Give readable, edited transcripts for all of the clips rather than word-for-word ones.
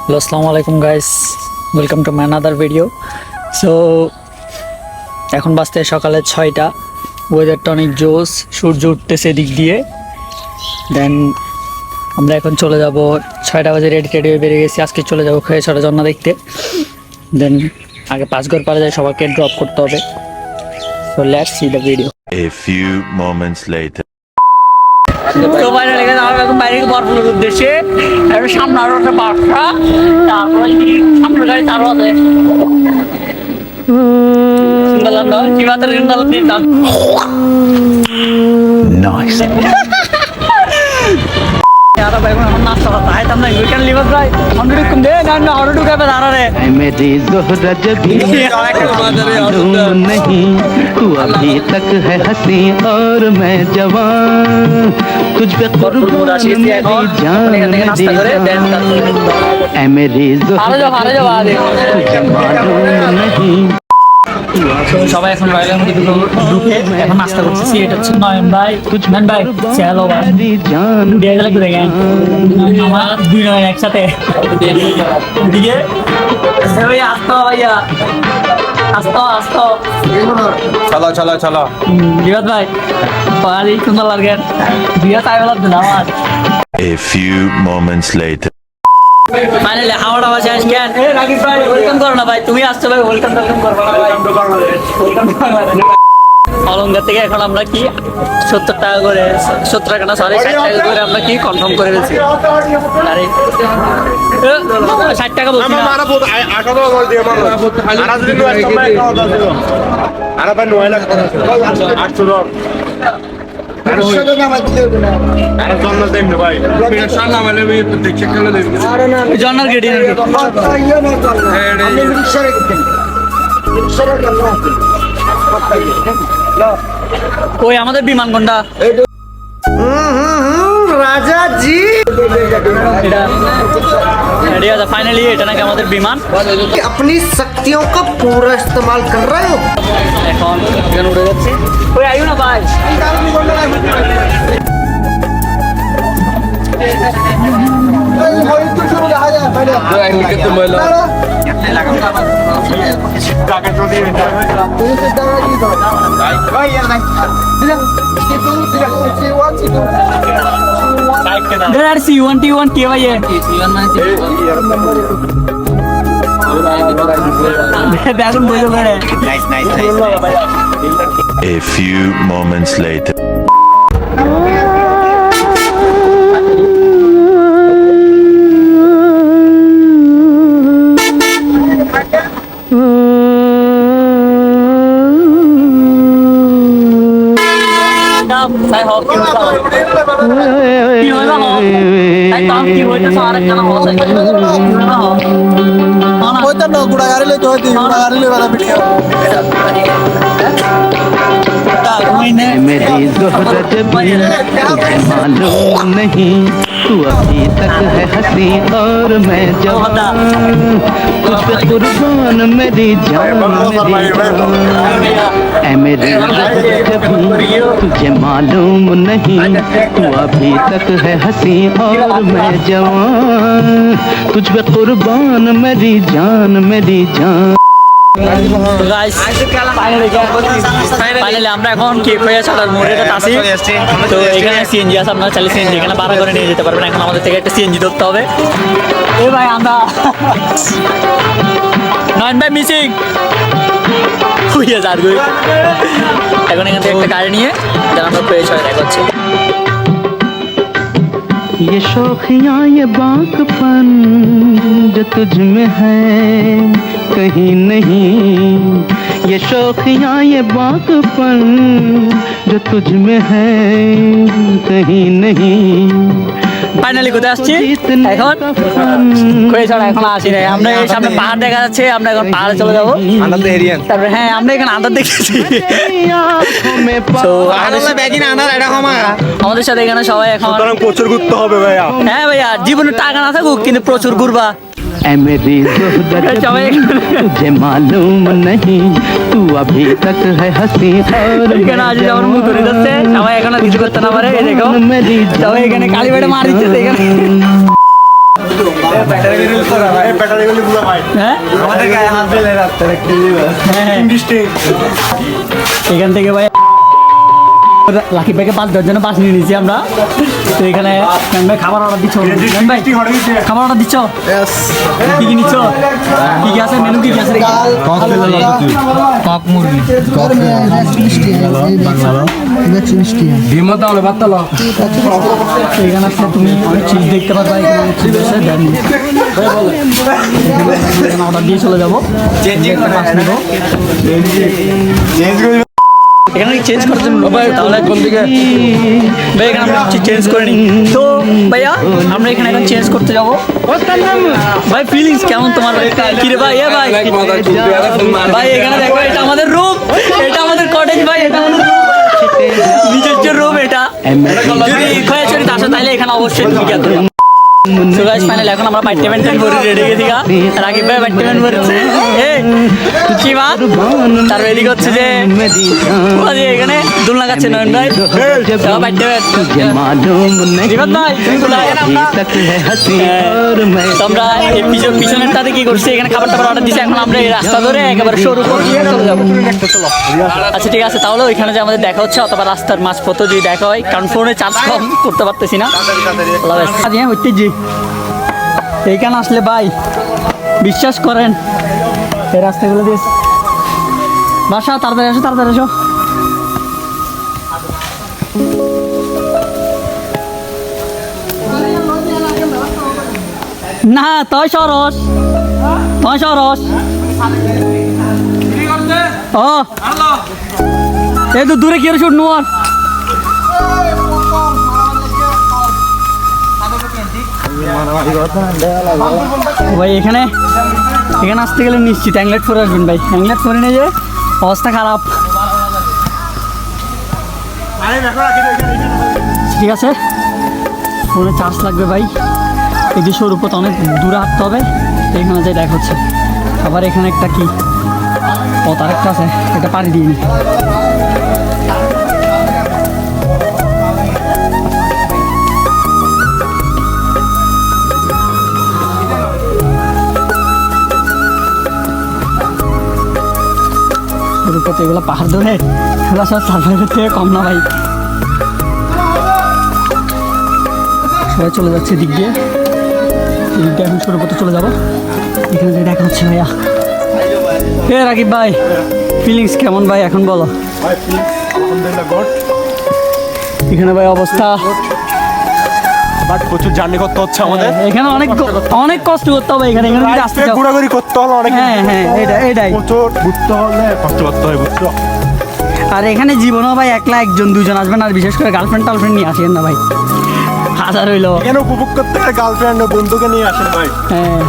Hello আসসালামু আলাইকুম guys, welcome to my another video. So এখন বাজতে সকালে 6টা, ওয়েদারটা অনেক জোস, সূর্য উঠতেছে দিক দিয়ে। দেন আমরা এখন চলে যাব, 6টা বাজে রেডি টেডি হয়ে বেরিয়ে গেছি। আজকে চলে যাবো খয়েছড়া ঝর্ণা দেখতে। দেন আগে পাঁচঘর পাড়া যায়, সবাইকে ড্রপ করতে হবে। So let's see the video. A few moments later. তো বাইরে লেগে আমরা এখন বাইরে বরফুলের উদ্দেশ্যে সামনে আরো একটা বাসা, তারপরে সামনে গাড়ি তারও আছে। मेरी ज़ोहरत भी मालूम नहीं, तू अभी तक है हंसी और मैं जवान, तुझ पे कुर्बान मेरी जान, ऐ मेरी ज़ोहरत तुझे मालूम नहीं। সবাই এখন রয়্যালের মধ্যে ঢুকে এখন নাস্তা করতেছি। এটা হচ্ছে নয়ন ভাই, নয়ন ভাই চলো ভাই দিয়ে গেলে ঘুরে গেন আমার দুই নয়ন একসাথে দিকে আসতো ভাইয়া, আসতো আসতো চলো চলো চলো বিরাট ভাই পারি সুন্দর লাগেন বিয়া তাই বলা দিন আমার। A few moments later. Finally Howrah বাসে আসকেন। রাকিব ভাই ওয়েলকাম করো না ভাই, তুমি আসছো ভাই, ওয়েলকাম করবো না ভাই। অলঙ্কার থেকে এখন আমরা কি 70 টাকা করে, 70 টাকা না সরি 60 টাকা করে আমরা কি কনফার্ম করে ফেলছি। আরে 60 টাকা বলছি না, জন্নার গেটি ওই আমাদের বিমান কোনটা রাজা জি, এটা ফাইনালি এটা নাকি আমাদের বিমান। अपनी शक्तियों का पूरा इस्तेमाल कर रहे हो। এখন এখানে উড়ে যাচ্ছি। ওই আইও না ভাই, C1T1 কে ভাই দেখুন বলে বেড়ে। A few moments later. Sai hộp kêu sao? Kêu nó hộp. Sai tóm kêu cho sao nó cho nó hộp. Sai kêu nó hộp. होता ना गुड़ा गाड़ी ले तो होती गुड़ा गाड़ी ले वाला वीडियो ऐ मेरी ज़ोहरत भी तुझे मालूम नहीं, तू अभी तक है हंसी और मैं जवान, तुझ पे कुर्बान मेरी जान, ऐ मेरी ज़ोहरत भी तुझे मालूम नहीं, तू अभी तक है हंसी और मैं जवान, तुझ पे कुर्बान मेरी जान, मेरी जान। ফাইনালি আমরা এখন কি খয়েছড়ার মোড়ে আছি। তো এখানে সিএনজি আছে, আপনারা চাইলে সিএনজি এখানে ভাড়া করে নিয়ে যেতে পারবেন। এখন আমাদের থেকে একটা সিএনজি ধরতে হবে। এ ভাই আমরা নয়ন ভাই মিসিং হইয়া যার গই। এখন এখান থেকে একটা গাড়ি নিয়ে যেন আমরা খয়েছড়া দেখা হচ্ছে। ये शौखियाँ ये बाकपन जो तुझ में है कहीं नहीं, ये शौखियाँ ये बाकपन जो तुझ में है कहीं नहीं। ফাইনালি কোথায় আসছি এখন? খয়েছড়া এখন আসি নাই আমরা। এই সামনে পাহাড় দেখা যাচ্ছে, আমরা এখন পাহাড়ে চলে যাবো। তারপরে হ্যাঁ আমরা এখানে আন্দার দেখেছি। আমাদের সাথে এখানে সবাই এখন প্রচুর ঘুরতে হবে ভাইয়া। হ্যাঁ ভাইয়া, জীবনে টাকা না থাকুক কিন্তু প্রচুর ঘুরবা। ऐ मेरी ज़ोहरत तुझे मालूम नहीं, तू अभी तक है हंसी और এখানে আজ যাওয়ার মুখ ধরে যাচ্ছে, সবাই এখনো কিছু করতে না পারে। এই দেখো সবাই এখানে কালী বেড়ে মার দিচ্ছে এখানে। হ্যাঁ আমাদের গায়ে হাত দিলে রাখতে হ্যাঁ। ডিস্ট্রিক্ট এখান থেকে ভাই লাকি ভাইকে 5-10 জনের পাশ নিয়ে নিয়েছি আমরা। তো এখানে ম্যাম ভাই খাবার অর্ডার দিচ্ছ, ম্যাম ভাই খাবার অর্ডার দিচ্ছ, কি কি নিচ্ছ, কি কি আছে মেনু, কি কি আছে? কক মুরগি, এখানে আসলে তুমি অনেক চিজ দেখতে পারবা। এখানে অনেক চিজ আছে, দেন অর্ডার দিয়ে চলে যাবো। পাশ নেবো এখানে চেঞ্জ করার জন্য তাহলে কোন দিকে ভাই এখানে আমরা চেঞ্জ করে নিই। তো ভাইয়া আমরা এখানে এখন চেঞ্জ করতে যাবো। ভাই ফিলিংস কেমন তোমার? কি রে ভাই? এ ভাই ভাই এখানে দেখো, এটা আমাদের রুম, এটা আমাদের কটেজ ভাই, এটা আমাদের নিজস্ব রুম। এটা যদি খয়াচরিতে আসো তাহলে এখানে অবশ্যই তুমি গিয়ে করবে। সো গাইস ফাইনালি এখন আমরা পার্টিমেন্ট করে রেডি হয়ে গেছি। রাকিব ভাই পার্টিমেন্ট করেছে, কি বাত তার এদিকে হচ্ছে যে এখানে দুল লাগাচ্ছে নয়ন ভাই আমরা পিছনেরটাতে কি করছি, এখানে খাবার টাবার অর্ডার দিচ্ছি। এখন আমরা এই রাস্তা ধরে একেবারে সরু করে চলে যাবো। আচ্ছা ঠিক আছে, তাহলে ওইখানে যে আমাদের দেখা হচ্ছে অথবা রাস্তার মাঝপথ যদি দেখা হয়, কারণ ফোনে চার্জ কম করতে পারতেছি না। ঐতিহ্য এইখানে আসলে ভাই বিশ্বাস করেন এই রাস্তাগুলো দিয়ে বাসা তাড়াতাড়ি আসো, তাড়াতাড়ি আসো। না তই সরস, তই সরস ও এই তো দূরে কি শুট নোয়ার ভাই। এখানে এখানে আসতে গেলে নিশ্চিত অ্যাংলেট ফোরে আসবেন ভাই। অ্যাংলেট ফোরে নিয়ে যে অবস্থা খারাপ। ঠিক আছে, ফোনে চার্জ লাগবে ভাই। এই যে সরুপথ অনেক দূরে হাঁটতে হবে, এখানে যাই দেখা হচ্ছে। আবার এখানে একটা কি পথ আরেকটা আছে, এটা পাড়ি দিয়ে নি। সরুপথ এগুলো পাহাড় ধরে এগুলো সব সার্ভাইভের থেকে কম না ভাই। সবাই চলে যাচ্ছে দিক দিয়ে, দিক দিয়ে এখন সরুপথে চলে যাবো। এখানে যে দেখা হচ্ছে ভাইয়া। হে রাকিব ভাই ফিলিংস কেমন ভাই এখন বলো? এখানে ভাই অবস্থা বাট প্রচুর জার্নি করতে হচ্ছে আমাদের। এখানে অনেক অনেক কষ্ট করতে হবে। এখানে এখানে যদি আসতে চাও ঘোরাঘুরি করতে হলো অনেক। হ্যাঁ হ্যাঁ এটাই প্রচুর ঘুরতে হলে কষ্ট করতে হয়, বুঝছো? আর এখানে জীবনও ভাই একলা একজন দুজন আসবেন, আর বিশেষ করে গার্লফ্রেন্ড টার্লফ্রেন্ড নিয়ে আসেন না ভাই। হাজার হইলো এখানে উপভোগ করতে হয় গার্লফ্রেন্ড বন্ধুকে নিয়ে আসেন ভাই। হ্যাঁ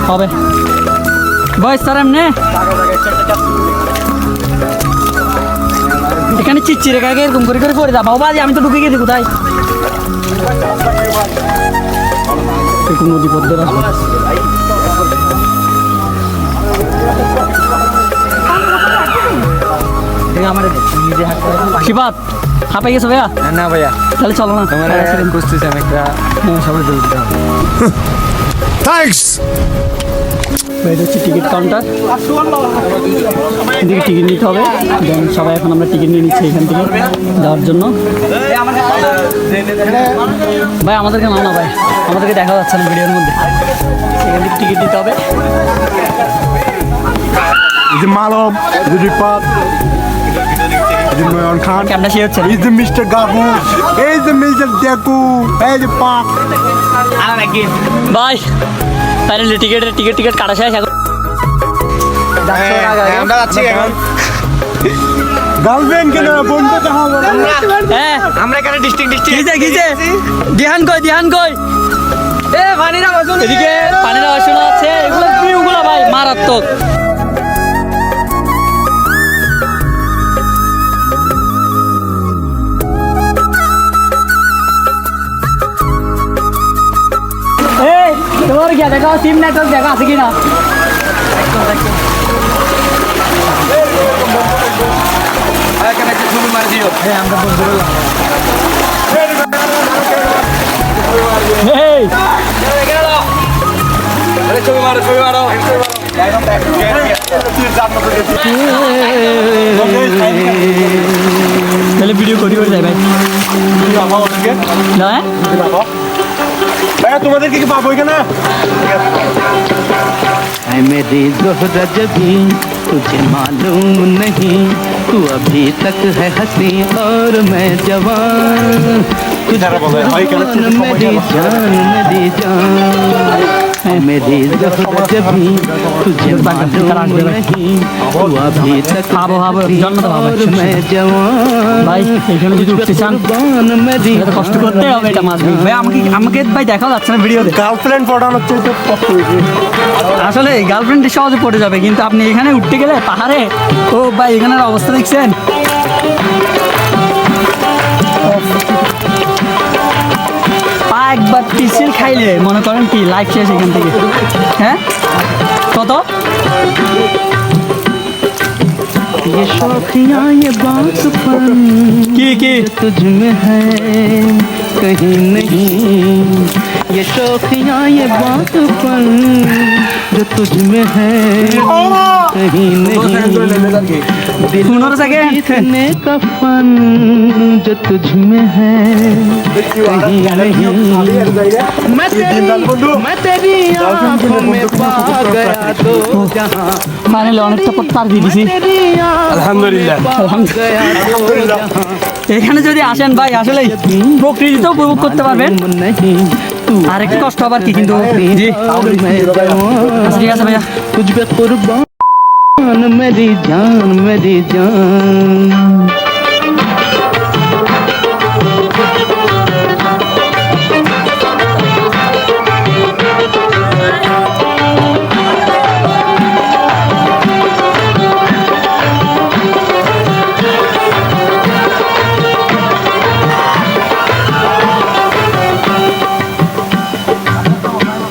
হবে বয়স স্যার এমনি এখানে চিচ্চিরে কাকে এরকম করে করে পড়ে যাবো বাজি। আমি তো ঢুকে গেছি কোথায়, এরকম নদী পদ্ম আমার শিবাত হাঁপাই গেছো ভাইয়া? না ভাইয়া, তাহলে চলো না, খুঁজতেছি আমি একটা সবাই থ্যাঙ্কস। এটা হচ্ছে টিকিট কাউন্টার, এদিকে টিকিট নিতে হবে। দেন সবাই এখন আমরা টিকিট নিয়ে নিচ্ছি এখান থেকে যাওয়ার জন্য। ভাই আমাদেরকে নাও না ভাই, আমাদেরকে দেখা যাচ্ছে না ভিডিওর মধ্যে। এখান থেকে টিকিট নিতে হবে। এই যে মালম, এই যে রিপাত, এই যে নয়ন খান, ক্যামেরা সে হচ্ছে এই যে মিস্টার গাবু, এই যে মিস্টার দেখু, এই যে পাক। ভাই ফাইনালি টিকিট কাটা শেষ। এখন আমরা আছি এখন। গার্লফ্রেন্ড কেন বন্ধু দেখা হবে? হ্যাঁ আমরা এখানে ডিস্ট্রিক্ট গিয়েছে দিহান কই এদিকে পানির আওয়াজ শোনা যাচ্ছে। এগুলো ভিউগুলো ভাই মারাত্মক। এই তোমার কি দেখা সিম নেটওয়ার্ক দেখা আছে কিনা? এখানে ছবি মার দিও। আমরা বন্ধুরা এই তাহলে ভিডিও করি করে যাই ভাই না ভাইয়া তোমাদের কি পাবো এখানে है मेरी जोहरा जबी तुझे मालूम नहीं तू अभी तक है हंसी और मैं जवान मेरी जान है मेरी जोहरा जबी तुझे मालूम नहीं तू अभी तक है हंसी और मैं जवान ভাই এখানে যদি উঠতে চান कुर्बान मेरी এটা কষ্ট করতে হবে এটা মাছ ভাই আমাকে আমাকে ভাই দেখাও যাচ্ছে না ভিডিওতে গার্লফ্রেন্ড পড়ানোর চেয়ে কষ্ট হয়েছে আসলে গার্লফ্রেন্ড সহজে পড়ে যাবে কিন্তু আপনি এখানে উঠতে গেলে পাহাড়ে ও ভাই এখানের অবস্থা দেখছেন পা একবার পিছিল খাইলে মনে করেন কি লাইফ শেষ এখান থেকে হ্যাঁ কত ये शौकियाँ ये बातपन কি तुझ में है कहीं नहीं ये शौकियाँ ये बातपन जो तुझ में है कहीं नहीं दिल 15 सेकेंड जीतने का फन जो तुझ में है कहीं नहीं मैं तेरी आँखों में पा गया तो जहाँ ফাইনালি অনেকটা পথ পার দিয়ে দিছি আলহামদুলিল্লাহ এখানে যদি আসেন ভাই আসলে প্রকৃতিতেও উপভোগ করতে পারবেন আর একটু কষ্ট আবার কি কিন্তু জি আচ্ছা, ঠিক আছে ভাইয়া तुझ पे कुर्बान मेरी जान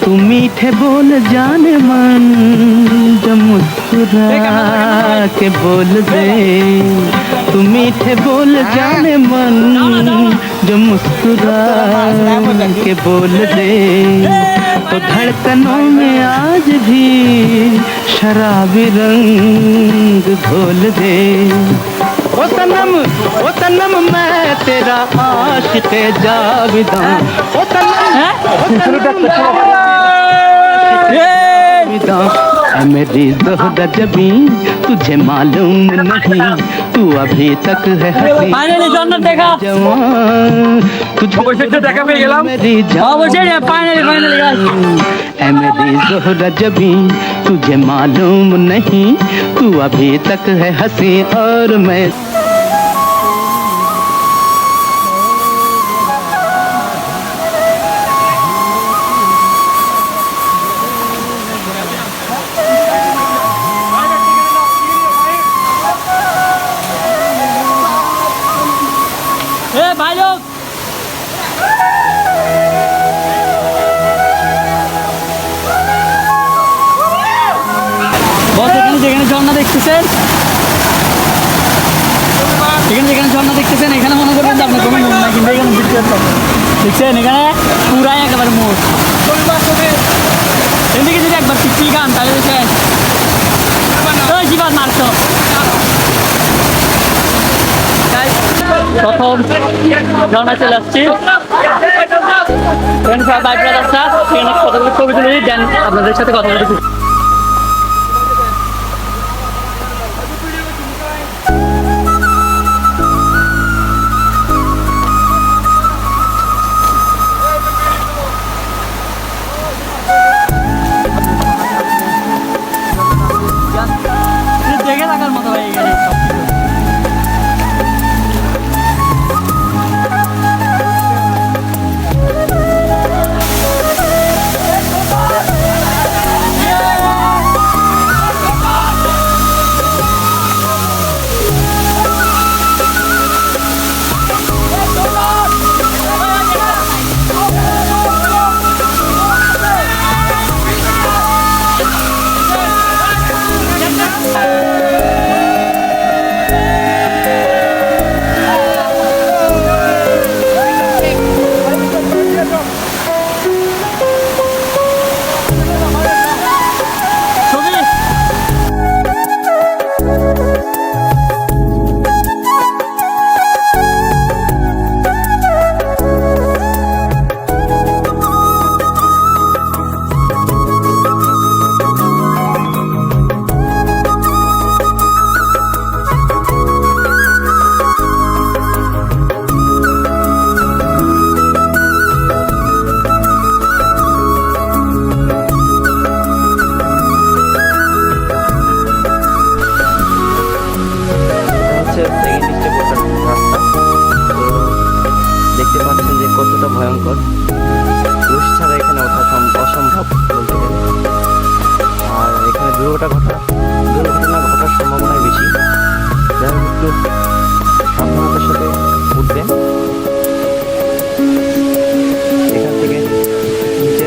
तू मीठे बोल जाने मन जो मुस्कुरा के बोल दे तू मीठे बोल जाने मन जो मुस्कुरा के बोल दे तो धड़कनों में आज भी शराबी रंग घोल दे ओ तनम मैं तेरा आशिक़ जाविदा ओ तनम ऐ मेरी ज़ोहरा जबी तुझे मालूम नहीं तू अभी तक है हंसी ফাইনালি জান্নাত দেখা जवान तुझे দেখা পেয়ে গেলাম मेरी অবশ্যই ফাইনালি গাইস ऐ मेरी ज़ोहरा जबी तुझे मालूम नहीं तू अभी तक है हंसी और मैं এ ভাই লোক বস এখানে যেখানে ঝর্ণা দেখতেছেন যেখানে ঝর্ণা দেখতেছেন এখানে মনে করবেন যে আপনার কোনো মন নাই কিন্তু এখানে দেখছেন এখানে পুরাই একেবারে মোট এদিকে যদি একবার পিছিল গান তাহলে দেখেন জীবন মারতো প্রথম ঝর্ণা চলে আসছি বাইক রাস্তা সেখানে কতগুলো ছবি তুলে দেন আপনাদের সাথে কথা বলতে দেখে থাকার মতো হয়ে গেছে পুরুষ ছাড়া এখানে ওঠা অসম্ভব বলতে গেলে। আর এখানে দুর্ঘটনা ঘটার সম্ভাবনাই বেশি। যাই হোক, একটু সাবধানতার সাথে উঠবেন। এখান থেকে নিচে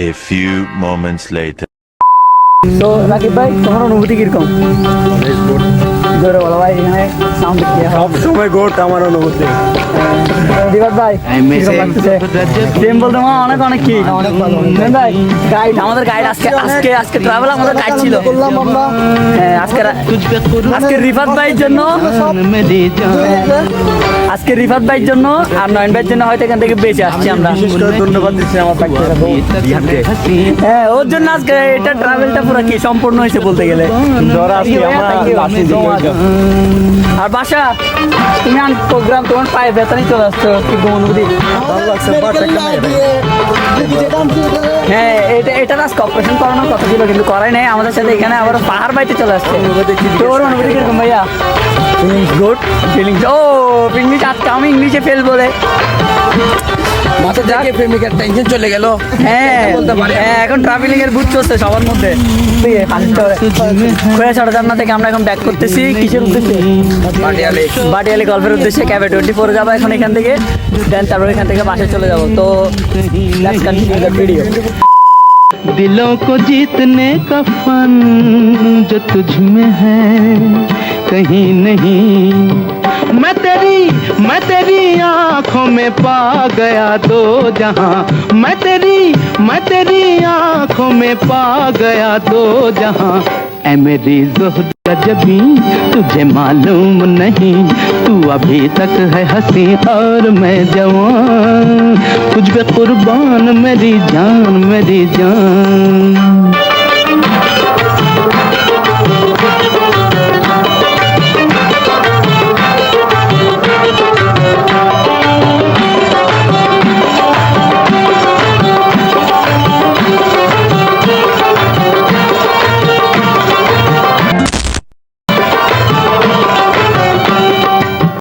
A few moments later. তো রাকিব ভাই, তোমার অনুভূতি কিরকম? জোরে বলো ভাই, এখানে সাউন্ড কি সব সময় গোট আমার অনুভূতি। দিবাদ ভাই কিরকম লাগতেছে? প্রেম বলতে মা অনেক অনেক কি অনেক ভালো ভাই। গাইড, আমাদের গাইড আজকে ট্রাভেল আমাদের গাইড ছিল। হ্যাঁ, আজকে রিফাত ভাইয়ের জন্য আর নয়ন ভাইয়ের জন্য হয়তো এখান থেকে বেঁচে আসছি আমরা। ধন্যবাদ দিচ্ছি আমার হ্যাঁ, ওর জন্য আজকে এটা ট্রাভেলটা পুরো কি সম্পূর্ণ হয়েছে বলতে গেলে। আর বাসা, তুমি প্রোগ্রাম তোমার পায়ে বেতনই চলে আসছো, কি অনুভূতি? হ্যাঁ, এটার আজকে অপারেশন করানোর কথা ছিল কিন্তু করাই নাই। আমাদের সাথে এখানে আবার পাহাড় বাইতে চলে আসছে। তোর অনুভূতি কিরকম ভাইয়া? Good feelings. ও ইংলিশ, আজকে আমি ইংলিশে ফেল বলে মাথা থেকে প্রেমিকার টেনশন চলে গেল। হ্যাঁ, এখন ট্রাভেলিং এর বুঝ চলছে সবার মধ্যে। খোয়াছড়া জান্নাত থেকে আমরা এখন ব্যাক করতেছি কিসের উদ্দেশ্যে? বাটিয়ালি গল্পের উদ্দেশ্যে। ক্যাবে 24 যাবো এখন এখান থেকে, দেন তারপর এখান থেকে বাসে চলে যাবো। তো লেটস কন্টিনিউ দ্য ভিডিও। दिलों को जीतने का फन जो तुझ में है कहीं नहीं। मैं तेरी आंखों में पा गया दो जहां। मैं तेरी आंखों में पा गया दो जहां। ऐ मेरी ज़ोहरा जबी तुझे मालूम नहीं, तू अभी तक है हंसी और मैं जवान। तुझ पे कुर्बान मेरी जान मेरी जान।